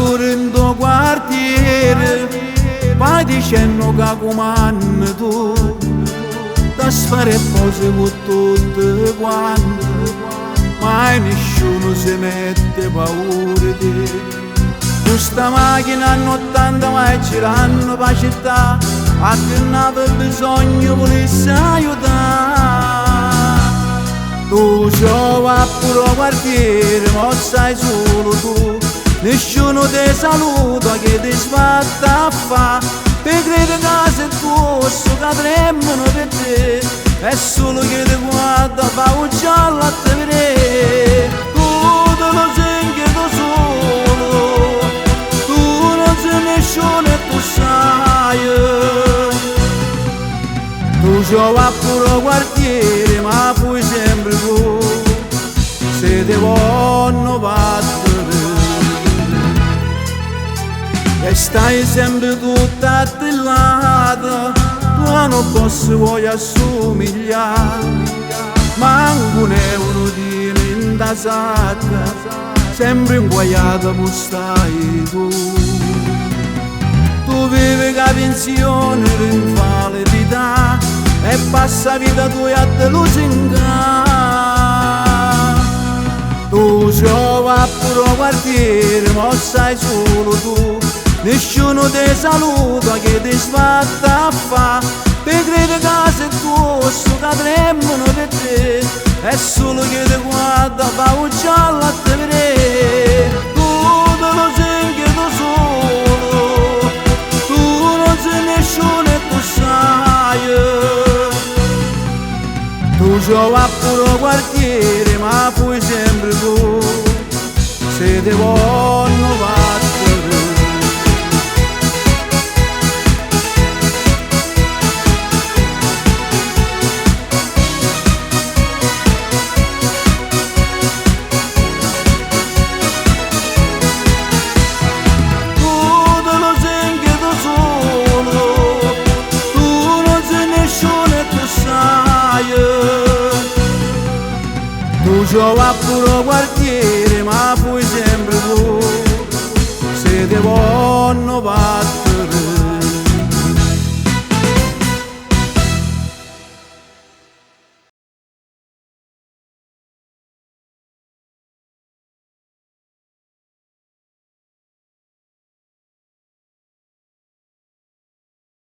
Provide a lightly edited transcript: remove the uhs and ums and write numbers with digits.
pure in tuo quartiere, vai dicendo che comandi tu, da fare cose con tutte quante, mai nessuno si mette paura di te. Questa macchina hanno 80 mai girando per città, a chi non aveva bisogno volesse aiutare. Tu giova pure quartiere, ma sai solo tu, nessuno ti saluta che ti sbatta a fa, te crede che sei tu, che tremano per te, è solo che ti guarda, fa un giallo a te vedere. Tu te lo senti da solo, tu non sei nessuno e tu sai. Tu giova pure quartiere, ma poi sempre tu, se ti vogliono battere, e stai sempre tutta attillata, tu non posso vuoi assomigliare, manco un euro di in da sacca, sempre inguaiata come stai tu. Tu vivi che pensione rinfa l'eredità e passa vita tua a te lusinga. Tu giova pure quartiere, ma sai solo tu, nessuno ti saluta che ti sbatta a fa, te crede che sei tu, che tremano per te, è solo che ti guarda, fa un giallo a te vedere. Tu te lo senti da solo, tu non sei nessuno e tu sai. Tu giova pure quartiere, ma poi sempre tu, se ti vogliono battere. Tu giova pure quartiere, ma poi sempre tu, se ti vogliono